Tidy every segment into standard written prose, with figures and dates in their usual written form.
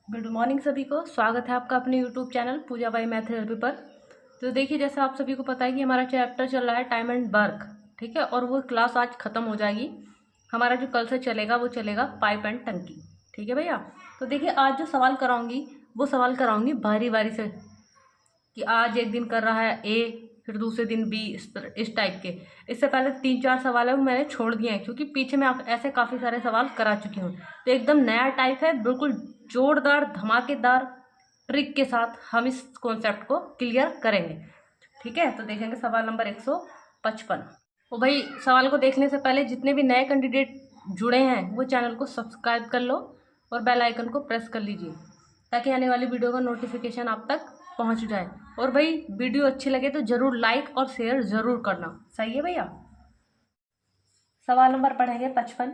Good morning सभी को। स्वागत है आपका अपने YouTube channel Puja by math therapy पर। तो देखिए, जैसा आप सभी को पता है कि हमारा चैप्टर चल रहा है टाइम एंड वर्क, ठीक है। और वो क्लास आज ख़त्म हो जाएगी। हमारा जो कल से चलेगा वो चलेगा पाइप एंड टंकी, ठीक है भैया। तो देखिए, आज जो सवाल कराऊंगी वो सवाल कराऊंगी बारी बारी से, कि आज एक दिन कर रहा है ए, फिर दूसरे दिन बी, इस टाइप के। इससे पहले 3-4 सवाल है वो मैंने छोड़ दिए हैं, क्योंकि पीछे मैं ऐसे काफ़ी सारे सवाल करा चुकी हूँ। तो एकदम नया टाइप है, बिल्कुल जोरदार धमाकेदार ट्रिक के साथ हम इस कॉन्सेप्ट को क्लियर करेंगे, ठीक है। तो देखेंगे सवाल नंबर 155। तो भाई, सवाल को देखने से पहले जितने भी नए कैंडिडेट जुड़े हैं वो चैनल को सब्सक्राइब कर लो और बेल आइकन को प्रेस कर लीजिए, ताकि आने वाली वीडियो का नोटिफिकेशन आप तक पहुंच जाए। और भाई, वीडियो अच्छी लगे तो ज़रूर लाइक और शेयर ज़रूर करना, सही है भैया। सवाल नंबर पढ़ेंगे 55।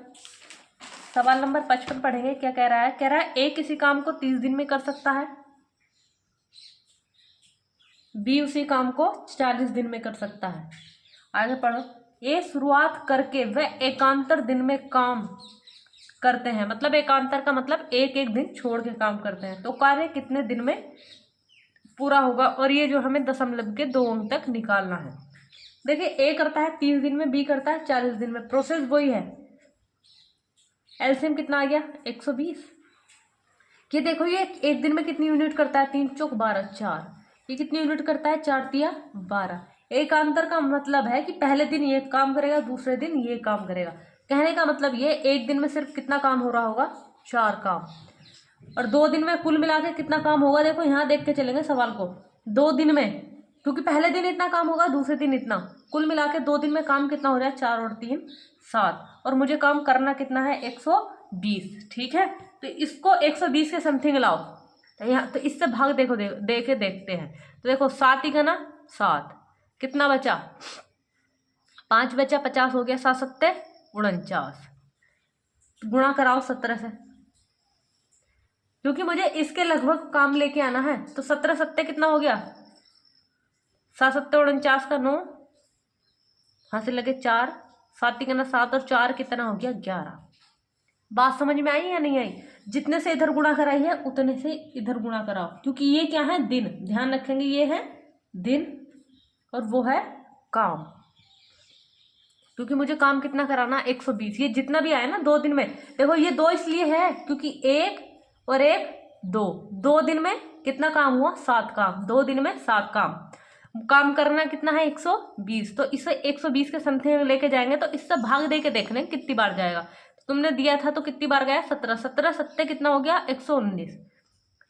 सवाल नंबर 55 पढ़ेंगे। क्या कह रहा है? कह रहा है ए किसी काम को 30 दिन में कर सकता है, बी उसी काम को 40 दिन में कर सकता है। आगे पढ़ो। ए शुरुआत करके वह एकांतर दिन में काम करते हैं, मतलब एकांतर का मतलब एक एक दिन छोड़ के काम करते हैं, तो कार्य कितने दिन में पूरा होगा? और ये जो हमें दशमलव के 2 अंक तक निकालना है। देखिए, ए करता है 30 दिन में, बी करता है 40 दिन में, प्रोसेस वही है। एलसीएम कितना आ गया? 120। ये देखो, ये एक दिन में कितनी यूनिट करता है? 3 चौक 12, 4। ये कितनी यूनिट करता है? 4 तिया 12। एकांतर का मतलब है कि पहले दिन ये काम करेगा, दूसरे दिन ये काम करेगा। कहने का मतलब ये एक दिन में सिर्फ कितना काम हो रहा होगा? 4 काम। और 2 दिन में कुल मिला के कितना काम होगा? देखो, यहाँ देख के चलेंगे सवाल को। 2 दिन में, क्योंकि पहले दिन इतना काम होगा, दूसरे दिन इतना, कुल मिला के 2 दिन में काम कितना हो रहा है? 4 और 3 7। और मुझे काम करना कितना है? 120, ठीक है। तो इसको 120 के समथिंग लाओ, तो यहाँ तो इससे भाग देखो, देखे देखते हैं। तो देखो, 7 ही का ना 7, कितना बचा? 5 बचा, 50 हो गया, 7 सत्ते 49। गुणा कराओ 17 से, क्योंकि मुझे इसके लगभग काम लेके आना है। तो 17 सत्ते कितना हो गया? 7 सत्ते 49 का 9, हाँ से लगे 4, 7 ही करना 7 और 4 कितना हो गया? 11। बात समझ में आई या नहीं आई? जितने से इधर गुणा कराई है उतने से इधर गुणा कराओ, क्योंकि ये क्या है? दिन। ध्यान रखेंगे, ये है दिन और वो है काम, क्योंकि मुझे काम कितना कराना? 120। ये जितना भी आया ना 2 दिन में, देखो ये 2 इसलिए है क्योंकि 1 और 1 2, 2 दिन में कितना काम हुआ? 7 काम। 2 दिन में 7 काम। काम करना कितना है? 120। तो इसे 120 के समथिंग लेके जाएंगे, तो इससे भाग दे के देख लें कितनी बार जाएगा। तुमने दिया था तो कितनी बार गया? 17। 17 सत्ते कितना हो गया? 119।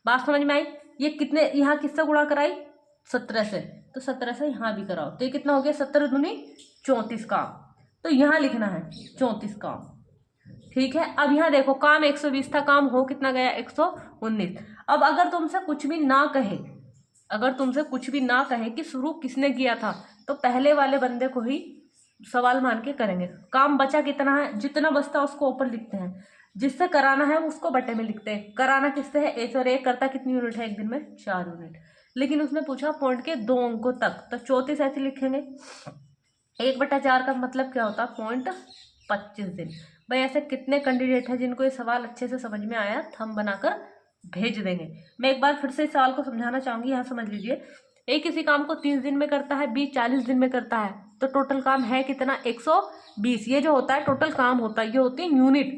बात समझ में आई? ये कितने, यहाँ किससे गुणा कराई? 17 से। तो 17 से यहाँ भी कराओ, तो ये कितना हो गया? 17 दूनी 34 काम। तो यहाँ लिखना है 34 काम, ठीक है। अब यहाँ देखो, काम 120 था, काम हो कितना गया? 119। अब अगर तुमसे कुछ भी ना कहे, अगर तुमसे कुछ भी ना कहे कि शुरू किसने किया था, तो पहले वाले बंदे को ही सवाल मान के करेंगे। काम बचा कितना है? जितना बचता है उसको ऊपर लिखते हैं, जिससे कराना है उसको बटे में लिखते हैं। कराना किससे है? ए और एक करता कितनी यूनिट है एक दिन में? 4 यूनिट। लेकिन उसने पूछा पॉइंट के 2 अंकों तक, तो 34 ऐसे लिखेंगे। 1/4 का मतलब क्या होता है? पॉइंट 25 दिन। भाई, ऐसे कितने कैंडिडेट हैं जिनको ये सवाल अच्छे से समझ में आया? थंब बनाकर भेज देंगे। मैं एक बार फिर से इस सवाल को समझाना चाहूंगी, यहाँ समझ लीजिए। ए किसी काम को 30 दिन में करता है, बी 40 दिन में करता है, तो टोटल काम है कितना? 120। ये जो होता है टोटल काम होता है, ये होती है यूनिट,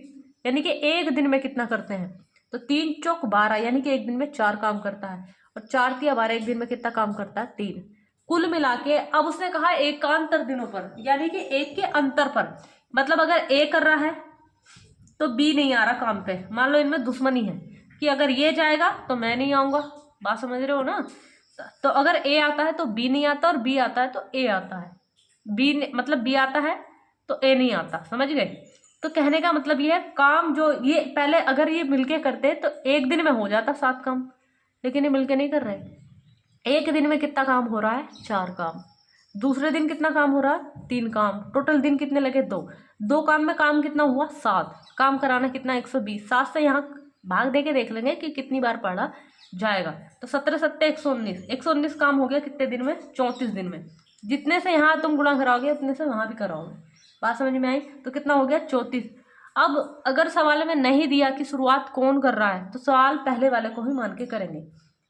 यानी कि एक दिन में कितना करते हैं। तो 3 चौक 12, यानी कि एक दिन में 4 काम करता है, और 4 तिया 12, एक दिन में कितना काम करता है? 3। कुल मिला के, अब उसने कहा एकांतर दिनों पर, यानी कि एक के अंतर पर। मतलब अगर ए कर रहा है तो बी नहीं आ रहा काम पे, मान लो इनमें दुश्मनी है कि अगर ये जाएगा तो मैं नहीं आऊंगा। बात समझ रहे हो ना? तो अगर ए आता है तो बी नहीं आता, और बी आता है तो ए आता है। बी मतलब बी आता है तो ए नहीं आता, समझ गए? तो कहने का मतलब ये है, काम जो ये पहले अगर ये मिलके करते तो एक दिन में हो जाता 7 काम, लेकिन ये मिलके नहीं कर रहे। एक दिन में कितना काम हो रहा है? 4 काम। दूसरे दिन कितना काम हो रहा है? 3 काम। टोटल दिन कितने लगे? 2 काम में काम कितना हुआ? 7। काम कराना कितना? 120। 7 से यहाँ भाग दे के देख लेंगे कि कितनी बार पढ़ा जाएगा। तो 17 सत्ते 119, 119 काम हो गया कितने दिन में? 34 दिन में। जितने से यहाँ तुम गुणा कराओगे उतने से वहाँ भी कराओगे। बात समझ में आई? तो कितना हो गया? 34। अब अगर सवाल में नहीं दिया कि शुरुआत कौन कर रहा है तो सवाल पहले वाले को ही मान के करेंगे।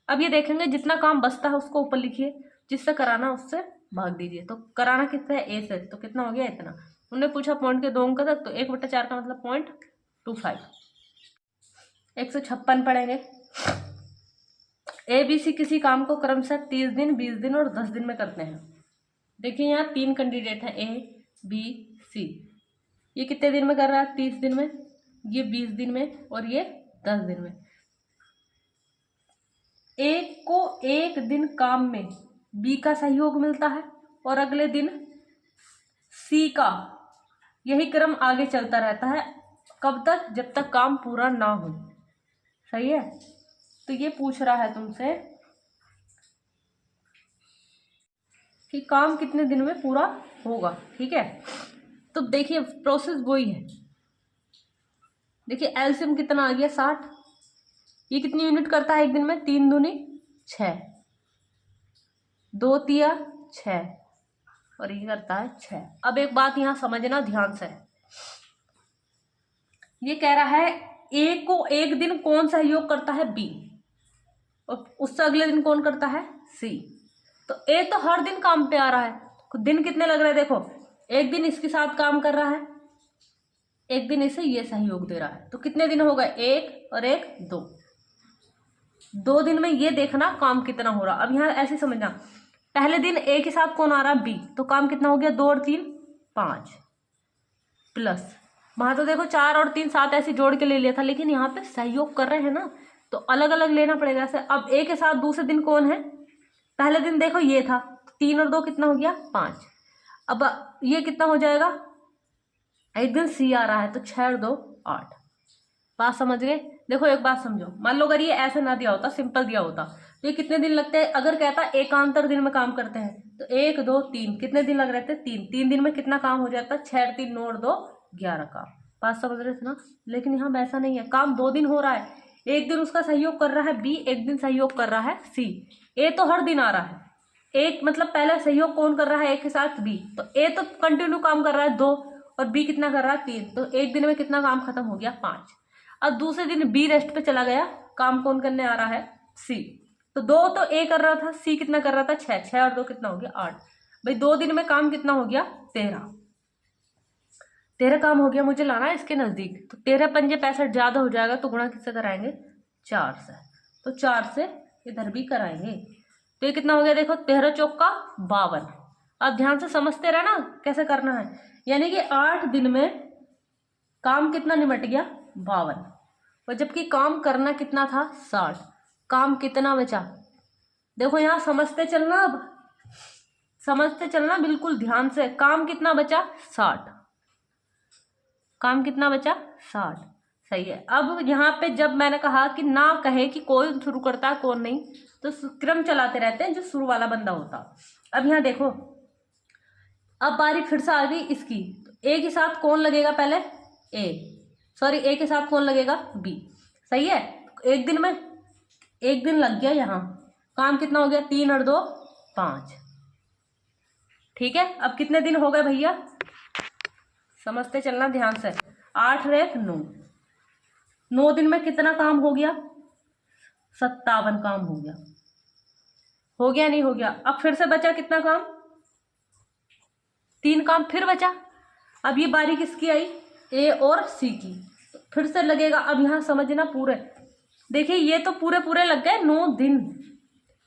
अब ये देखेंगे जितना काम बचता है उसको ऊपर लिखिए, जिससे कराना उससे भाग दीजिए। तो कराना किससे है? ए से। तो कितना हो गया? इतना। उन्होंने पूछा पॉइंट के 2 अंक तक, तो 1/4 का मतलब 0.25। 156 पढ़ेंगे। ABC किसी काम को क्रमशः 30 दिन, 20 दिन और 10 दिन में करते हैं। देखिए यहाँ 3 कैंडिडेट हैं, ABC। ये कितने दिन में कर रहा है? 30 दिन में, ये 20 दिन में और ये 10 दिन में। A को एक दिन काम में B का सहयोग मिलता है और अगले दिन C का। यही क्रम आगे चलता रहता है। कब तक? जब तक काम पूरा ना हो। सही है। तो ये पूछ रहा है तुमसे कि काम कितने दिन में पूरा होगा। ठीक है, तो देखिए प्रोसेस वही है। देखिए एलसीएम कितना आ गया? 60। ये कितनी यूनिट करता है एक दिन में? 3 दूनी 6, 2 तिया 6 और ये करता है 6। अब एक बात यहाँ समझना ध्यान से, ये कह रहा है ए को एक दिन कौन सहयोग करता है? बी, और उससे अगले दिन कौन करता है? सी। तो ए तो हर दिन काम पे आ रहा है, दिन कितने लग रहे हैं? देखो एक दिन इसके साथ काम कर रहा है, एक दिन इसे ये सहयोग दे रहा है, तो कितने दिन हो गए? 1 और 1 2। 2 दिन में ये देखना काम कितना हो रहा। अब यहाँ ऐसे समझना, पहले दिन ए के साथ कौन आ रहा? बी, तो काम कितना हो गया? 2 और 3 5 प्लस वहां तो देखो 4 और 3 7 ऐसे जोड़ के ले लिया था, लेकिन यहाँ पे सहयोग कर रहे हैं ना, तो अलग अलग लेना पड़ेगा ऐसे। अब ए के साथ दूसरे दिन कौन है? पहले दिन देखो ये था, 3 और 2 कितना हो गया? 5। अब ये कितना हो जाएगा? एक दिन सी आ रहा है, तो 6 और 2 8। बात समझ गए? देखो एक बात समझो, मान लो अगर ये ऐसे ना दिया होता, सिंपल दिया होता, तो ये कितने दिन लगते हैं? अगर कहता एकांतर दिन में काम करते हैं, तो 1 2 3 कितने दिन लग रहे थे? 3 दिन में कितना काम हो जाता? 6 3 9 और 2 11 काम। बात समझ रहे थे ना? लेकिन यहाँ वैसा नहीं है, काम 2 दिन हो रहा है। एक दिन उसका सहयोग कर रहा है बी, एक दिन सहयोग कर रहा है सी। ए तो हर दिन आ रहा है, एक मतलब पहले सहयोग कौन कर रहा है? ए के साथ बी, तो ए तो कंटिन्यू काम कर रहा है 2 और बी कितना कर रहा है? 3। तो एक दिन में कितना काम खत्म हो गया? 5। अब दूसरे दिन बी रेस्ट पे चला गया, काम कौन करने आ रहा है? सी। तो 2 तो ए कर रहा था, सी कितना कर रहा था? 6 6 और 2 कितना हो गया? 8। भाई 2 दिन में काम कितना हो गया? 13 काम हो गया। मुझे लाना है इसके नजदीक, तो 13 पंजे 65 ज्यादा हो जाएगा, तो गुणा किससे कराएंगे? 4 से। तो 4 से इधर भी कराएंगे, तो ये कितना हो गया? देखो 13 चौका 52। अब ध्यान से समझते रहना कैसे करना है। यानी कि 8 दिन में काम कितना निमट गया? 52। और जबकि काम करना कितना था? 60। काम कितना बचा? देखो यहाँ समझते चलना, अब समझते चलना बिल्कुल ध्यान से। काम कितना बचा? 60। काम कितना बचा? 60। सही है। अब यहाँ पे जब मैंने कहा कि ना कहे कि कौन शुरू करता है कौन नहीं, तो क्रम चलाते रहते हैं जो शुरू वाला बंदा होता। अब यहाँ देखो, अब बारी फिर से आ गई इसकी। तो ए के साथ कौन लगेगा? पहले ए के साथ कौन लगेगा? बी। सही है। एक दिन में एक दिन लग गया, यहाँ काम कितना हो गया? 3 और 2 5। ठीक है। अब कितने दिन हो गए भैया? समझते चलना ध्यान से। 8 और 1 9। 9 दिन में कितना काम हो गया? 57 काम हो गया। हो गया नहीं हो गया? अब फिर से बचा कितना काम? 3 काम फिर बचा। अब ये बारी किसकी आई? ए और सी की। तो फिर से लगेगा। अब यहाँ समझना पूरे, देखिए ये तो पूरे पूरे लग गए 9 दिन,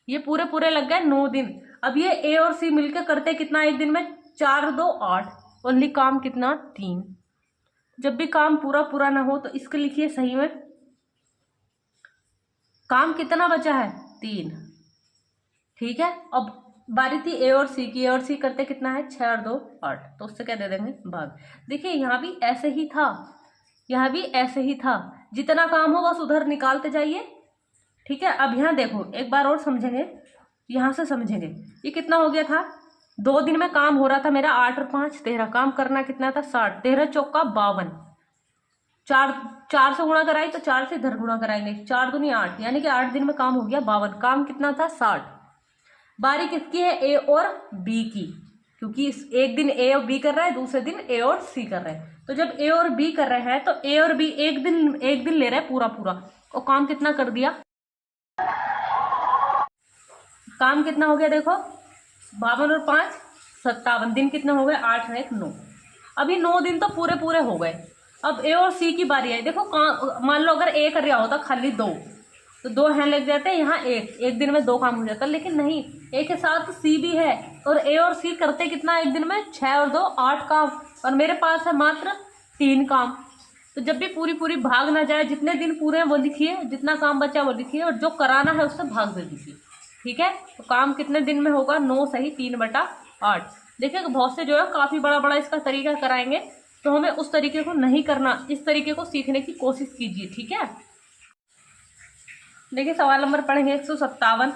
ये पूरे पूरे लग गए 9 दिन। अब ये ए और सी मिलकर करते कितना एक दिन में? 4 और 2 8। ओनली काम कितना? 3। जब भी काम पूरा पूरा ना हो तो इसके लिखिए सही में काम कितना बचा है? 3। ठीक है। अब बारी थी ए और सी की। ए और सी करते कितना है? 6 और 2 8। तो उससे क्या दे देंगे? भाग। देखिए यहाँ भी ऐसे ही था, यहाँ भी ऐसे ही था। जितना काम हो बस उधर निकालते जाइए। ठीक है। अब यहाँ देखो एक बार और समझेंगे, यहाँ से समझेंगे। ये कितना हो गया था? 2 दिन में काम हो रहा था मेरा 8 और 5 13। काम करना कितना था? 60। 13 चौका 52। 4 से गुणा कराई तो 4 से इधर गुणा कराएंगे। 4 दूनी 8, यानी कि 8 दिन में काम हो गया 52। काम कितना था? 60। बारी किसकी है? ए और बी की। क्योंकि एक दिन ए और बी कर रहा है, दूसरे दिन ए और सी कर रहे हैं। तो जब ए और बी कर रहे हैं तो ए और बी एक दिन ले रहे हैं पूरा पूरा, और काम कितना कर दिया, काम कितना हो गया देखो, 52 और 5 57, दिन कितने हो गए, 8 और 1 9। अभी 9 दिन तो पूरे पूरे हो गए। अब ए और सी की बारी आई। देखो मान लो अगर ए कर रहा होता खाली 2, तो 2 हैंड लग जाते हैं, यहाँ एक दिन में 2 काम हो जाता, लेकिन नहीं, ए के साथ सी भी है, और ए और सी करते कितना एक दिन में, 6 और 2 8 काम, और मेरे पास है मात्र 3 काम। तो जब भी पूरी पूरी भाग ना जाए, जितने दिन पूरे हैं वो लिखिए, जितना काम बचा वो लिखिए, और जो कराना है उससे भाग दे दीजिए। ठीक है, तो काम कितने दिन में होगा, 9 सही 3/8। देखिए बहुत से जो है काफ़ी बड़ा बड़ा इसका तरीका कराएंगे, तो हमें उस तरीके को नहीं करना, इस तरीके को सीखने की कोशिश कीजिए। ठीक है, देखिए सवाल नंबर पढ़ेंगे 157।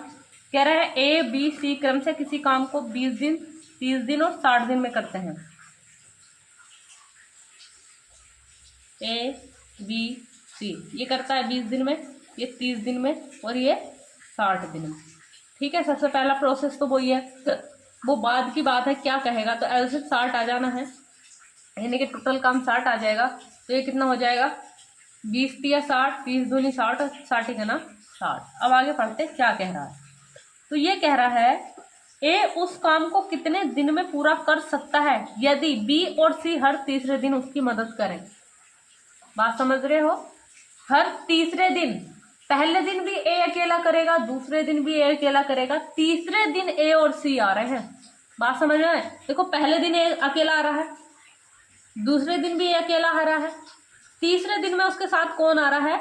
कह रहा है ए बी सी क्रम से किसी काम को 20 दिन 30 दिन और 60 दिन में करते हैं। ए बी सी ये करता है 20 दिन में, ये 30 दिन में, और ये 60 दिन में। ठीक है, सबसे पहला प्रोसेस तो वही है, तो वो बाद की बात है क्या कहेगा, तो एल से 60 आ जाना है, यानी कि टोटल काम 60 आ जाएगा। तो ये कितना हो जाएगा, 20 तिया 60, 30 दूनी 60 और 60 ही ना 60। अब आगे पढ़ते क्या कह रहा है। तो ये कह रहा है ए उस काम को कितने दिन में पूरा कर सकता है यदि बी और सी हर तीसरे दिन उसकी मदद करें। बात समझ रहे हो, हर तीसरे दिन, पहले दिन भी ए अकेला करेगा, दूसरे दिन भी ए अकेला करेगा, तीसरे दिन ए और सी आ रहे हैं। बात समझ रहे हैं, देखो पहले दिन ए अकेला आ रहा है, दूसरे दिन भी ए अकेला आ रहा है, तीसरे दिन में उसके साथ कौन आ रहा है,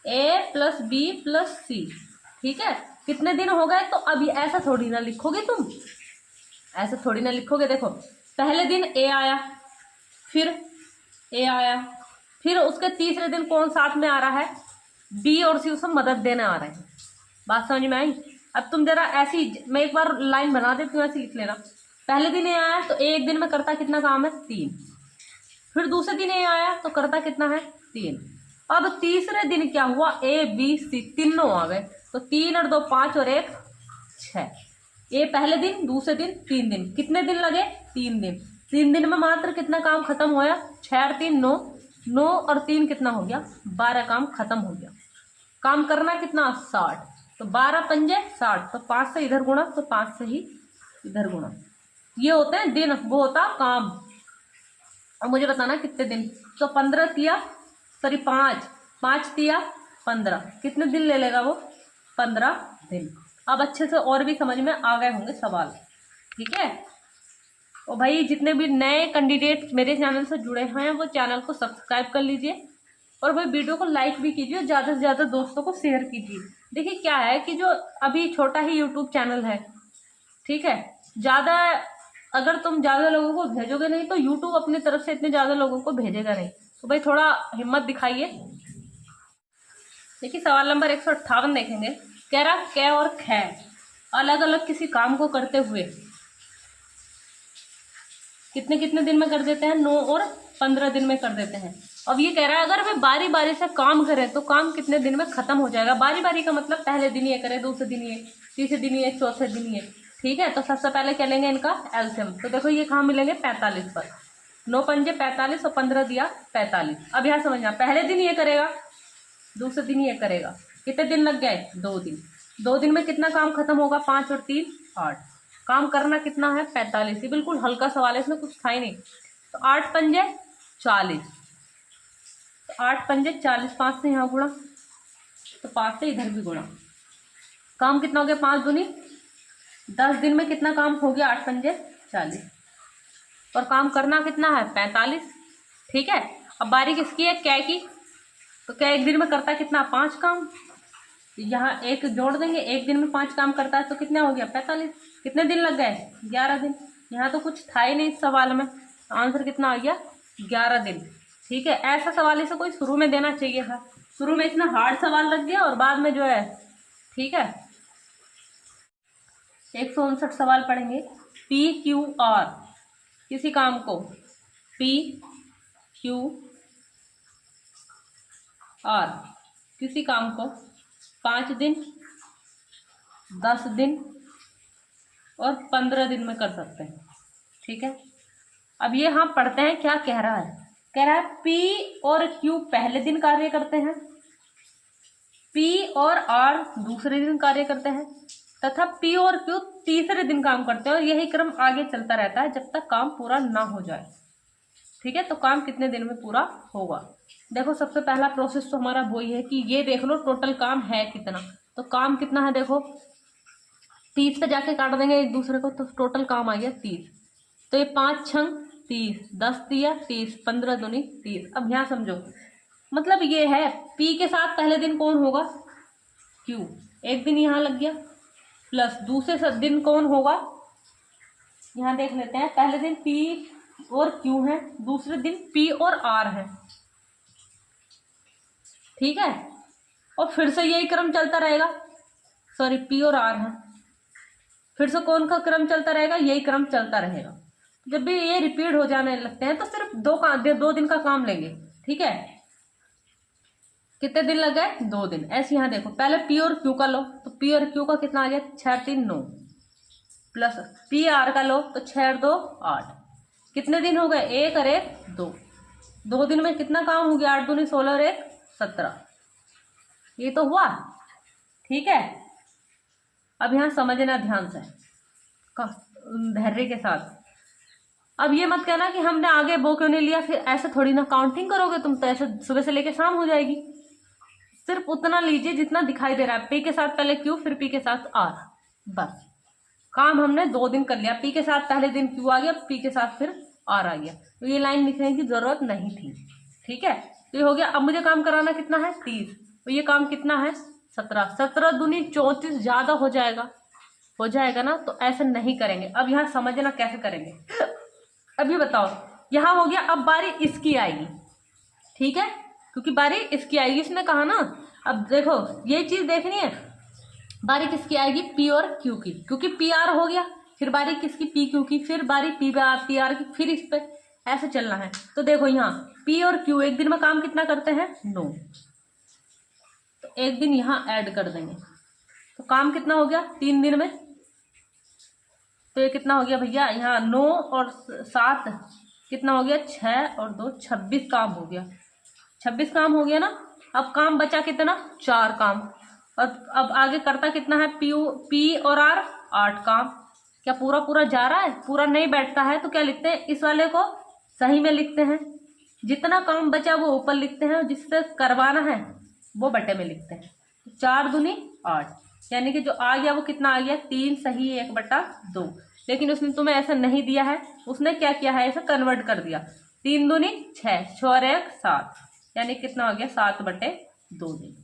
ए प्लस बी प्लस सी। ठीक है, कितने दिन हो गए, तो अभी ऐसा थोड़ी ना लिखोगे तुम, ऐसा थोड़ी ना लिखोगे। देखो पहले दिन ए आया, फिर ए आया, फिर उसके तीसरे दिन कौन साथ में आ रहा है, बी और सी उसमें मदद देने आ रहे हैं। बात समझ में आई। अब तुम जरा ऐसी, मैं एक बार लाइन बना देती हूँ, ऐसी लिख लेना। पहले दिन ए आया तो एक दिन में करता कितना काम है, 3। फिर दूसरे दिन ए आया तो करता कितना है, 3। अब तीसरे दिन क्या हुआ, ए बी सी तीनों आ गए, तो 3 और 2 5 और 1 6। ए पहले दिन, दूसरे दिन, 3 दिन, कितने दिन लगे, 3 दिन। 3 दिन में मात्र कितना काम खत्म होया, 6 और 3 9, 9 और 3 कितना हो गया, 12 काम खत्म हो गया। काम करना कितना, 60, तो 12 पंजे 60, तो 5 से इधर गुणा, तो 5 से ही इधर गुणा। ये होते हैं दिन, वो होता काम। अब मुझे बताना कितने दिन, तो 15 तिया सॉरी 5 तिया 15, कितने दिन ले लेगा वो, 15 दिन। अब अच्छे से और भी समझ में आ गए होंगे सवाल। ठीक है, और भाई जितने भी नए कैंडिडेट मेरे चैनल से जुड़े हुए हैं वो चैनल को सब्सक्राइब कर लीजिए, और भाई वीडियो को लाइक भी कीजिए, ज़्यादा से ज़्यादा दोस्तों को शेयर कीजिए। देखिए क्या है कि जो अभी छोटा ही यूट्यूब चैनल है, ठीक है, ज़्यादा अगर तुम ज़्यादा लोगों को भेजोगे नहीं तो यूट्यूब अपनी तरफ से इतने ज़्यादा लोगों को भेजेगा नहीं। तो भाई थोड़ा हिम्मत दिखाइए। देखिए सवाल नंबर 158 देखेंगे। कह रहा कै और खे अलग अलग किसी काम को करते हुए कितने कितने दिन में कर देते हैं, 9 और 15 दिन में कर देते हैं। अब ये कह रहा है अगर वे बारी बारी से काम करें तो काम कितने दिन में खत्म हो जाएगा। बारी बारी का मतलब पहले दिन ये करे, दूसरे दिन ये, तीसरे दिन ये, चौथे दिन ये। ठीक है, तो सबसे पहले क्या लेंगे इनका एलसीएम। तो देखो ये कहाँ मिलेंगे, 45 पर, 9 पंजे 45 और 15 दिया 45। अब यहाँ समझना, पहले दिन ये करेगा, दूसरे दिन ये करेगा, कितने दिन लग गए, 2 दिन। 2 दिन में कितना काम खत्म होगा, 5 और 3 8। काम करना कितना है, 45। ये बिल्कुल हल्का सवाल है, इसमें कुछ था ही नहीं। तो 8 पंजे 40, तो 8 पंजे 40, 5 से यहाँ गुणा, तो 5 से इधर भी गुणा। काम कितना हो गया, 5 दूनी 10 दिन में कितना काम हो गया, 8 पंजे 40, और काम करना कितना है, 45। ठीक है, अब बारी किसकी है, कै की। तो क्या एक दिन में करता है कितना, 5 काम। यहाँ एक जोड़ देंगे, एक दिन में 5 काम करता है तो कितना हो गया, 45। कितने दिन लग गए, 11 दिन। यहाँ तो कुछ था ही नहीं इस सवाल में, आंसर कितना आ गया, 11 दिन। ठीक है, ऐसा सवाल इसे कोई शुरू में देना चाहिए था, शुरू में इतना हार्ड सवाल लग गया और बाद में जो है। ठीक है, 159 सवाल पढ़ेंगे। पी क्यू आर किसी काम को, पी क्यू आर किसी काम को 5 दिन, 10 दिन और 15 दिन में कर सकते हैं। ठीक है, अब ये हम पढ़ते हैं क्या कह रहा है। कह रहा है P और Q पहले दिन कार्य करते हैं, P और R दूसरे दिन कार्य करते हैं, तथा P और Q तीसरे दिन काम करते हैं, और यही क्रम आगे चलता रहता है जब तक काम पूरा ना हो जाए। ठीक है, तो काम कितने दिन में पूरा होगा। देखो सबसे पहला प्रोसेस तो हमारा वही है कि ये देख लो टोटल काम है कितना। तो काम कितना है, देखो 30 पे जाके काट देंगे एक दूसरे को, तो टोटल काम आ गया 30। तो ये 5 छंग 30, 10 दिया 30, 15 दूनी 30। अब यहाँ समझो, मतलब ये है P के साथ पहले दिन कौन होगा, Q, एक दिन यहाँ लग गया, प्लस दूसरे दिन कौन होगा, यहाँ देख लेते हैं, पहले दिन P और Q है, दूसरे दिन P और R है। ठीक है, और फिर से यही क्रम चलता रहेगा, सॉरी P और R है, फिर से कौन का क्रम चलता रहेगा, यही क्रम चलता रहेगा। जब भी ये रिपीट हो जाने लगते हैं तो सिर्फ दो दिन का काम लेंगे। ठीक है, कितने दिन लग गए, 2 दिन। ऐसे यहाँ देखो पहले P और Q का लो, तो P और Q का कितना आ गया, 6 3 9, प्लस P R का लो तो 6 2 8। कितने दिन हो गए, 1 और 1 2। 2 दिन में कितना काम हो गया, 8 दूनी 16 और 1 17। ये तो हुआ। ठीक है, अब यहाँ समझना ध्यान से, धैर्य के साथ। अब ये मत कहना कि हमने आगे वो क्यों नहीं लिया, फिर ऐसे थोड़ी ना काउंटिंग करोगे तुम, तो ऐसे सुबह से लेके शाम हो जाएगी। सिर्फ उतना लीजिए जितना दिखाई दे रहा है, P के साथ पहले Q, फिर P के साथ R, बस। काम हमने 2 दिन कर लिया, P के साथ पहले दिन Q आ गया, P के साथ फिर R आ गया, तो ये लाइन लिखने की जरूरत नहीं थी। ठीक है, तो ये हो गया। अब मुझे काम कराना कितना है, 30, तो ये काम कितना है, 17। 17 दूनी 34, ज्यादा हो जाएगा ना, तो ऐसे नहीं करेंगे। अब यहाँ समझना कैसे करेंगे। अभी बताओ, यहाँ हो गया, अब बारी इसकी आएगी। ठीक है, क्योंकि बारी इसकी आएगी, इसने कहा ना। अब देखो ये चीज देखनी है, बारी किसकी आएगी, P और Q की, क्योंकि P R हो गया, फिर बारी किसकी, P Q की, फिर बारी P R की, फिर इस पे ऐसे चलना है। तो देखो यहाँ P और Q एक दिन में काम कितना करते हैं, 9, तो एक दिन यहाँ ऐड कर देंगे, तो काम कितना हो गया 3 दिन में। तो ये कितना हो गया भैया, यहाँ 9 और 7 कितना हो गया, 6 और 2 26 काम हो गया। 26 काम हो गया ना। अब काम बचा कितना, 4 काम। और अब आगे करता कितना है, P और R 8 काम। क्या पूरा पूरा जा रहा है, पूरा नहीं बैठता है तो क्या लिखते हैं, इस वाले को सही में लिखते हैं, जितना काम बचा वो ऊपर लिखते हैं, और जिससे करवाना है वो बटे में लिखते हैं। 4 दूनी 8, यानी कि जो आ गया वो कितना आ गया, 3 सही 1/2। लेकिन उसने तुम्हें ऐसा नहीं दिया है, उसने क्या किया है, ऐसा कन्वर्ट कर दिया। 3 दूनी 6, 6 और 1 7, यानी कितना हो गया, 7/2 दिन।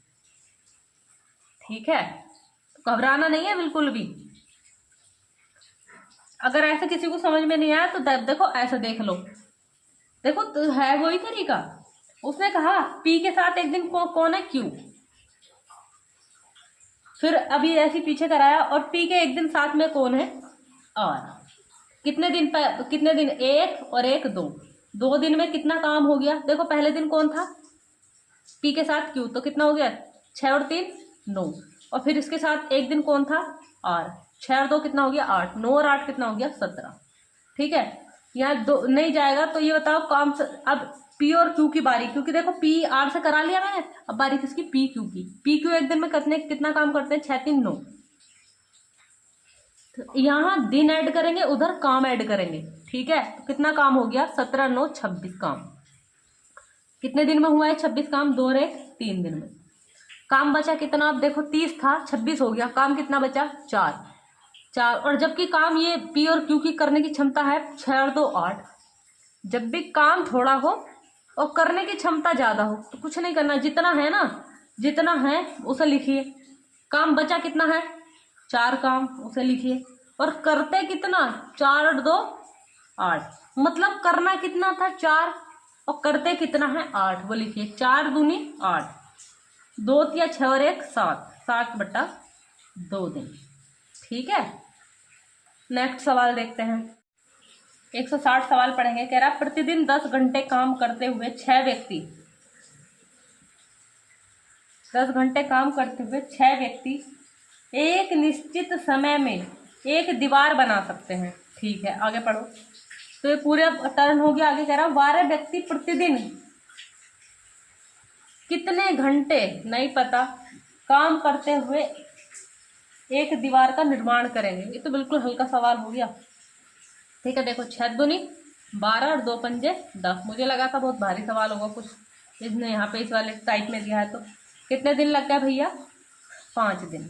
ठीक है, तो घबराना नहीं है बिल्कुल भी। अगर ऐसे किसी को समझ में नहीं आया तो देखो ऐसा देख लो, देखो तो है वही तरीका। उसने कहा P के साथ एक दिन कौन है, Q, फिर अभी ऐसे पीछे कराया, और P के एक दिन साथ में कौन है, R। कितने दिन 1 और 1 2। 2 दिन में कितना काम हो गया, देखो पहले दिन कौन था, P के साथ Q, तो कितना हो गया, 6 और 3 9, और फिर इसके साथ एक दिन कौन था, R, 6 और 2 कितना हो गया 8, 9 और 8 कितना हो गया 17। ठीक है, यहाँ 2 नहीं जाएगा, तो ये बताओ काम अब P और Q की बारी, क्योंकि देखो P R से करा लिया मैंने, अब बारी किसकी, P Q की। P Q एक दिन में कितना काम करते हैं, 6 3 9। तो यहाँ दिन ऐड करेंगे, उधर काम ऐड करेंगे। ठीक है, तो कितना काम हो गया, 17 9 26 काम। कितने दिन में हुआ है 26 काम, 2 और 1 3 दिन में। काम बचा कितना, अब देखो 30 था 26 हो गया, काम कितना बचा, 4। और जबकि काम ये P और Q की करने की क्षमता है 6 और 2 8। जब भी काम थोड़ा हो और करने की क्षमता ज्यादा हो तो कुछ नहीं करना, जितना है ना, जितना है उसे लिखिए। काम बचा कितना है, 4 काम, उसे लिखिए। और करते कितना, 4 और 2 8, मतलब करना कितना था 4, और करते कितना है 8, वो लिखिए। 4 दूनी 8, 2 या 6 और 1 7, 7/2 दिन। ठीक है, नेक्स्ट सवाल देखते हैं। 160 सवाल पढ़ेंगे। कह रहा प्रतिदिन 10 घंटे काम करते हुए 6 व्यक्ति 10 घंटे काम करते हुए 6 व्यक्ति एक निश्चित समय में एक दीवार बना सकते हैं। ठीक है, आगे पढ़ो। तो ये पूरे टर्न हो गया। आगे कह रहा 12 व्यक्ति प्रतिदिन कितने घंटे नहीं पता काम करते हुए एक दीवार का निर्माण करेंगे। ये तो बिल्कुल हल्का सवाल हो गया। ठीक है, देखो 6 दूनी 12 और 2 पंजे 10। मुझे लगा था बहुत भारी सवाल होगा कुछ, इसने यहाँ पे इस वाले टाइप में दिया है। तो कितने दिन लग गए भैया? 5 दिन।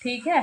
ठीक है,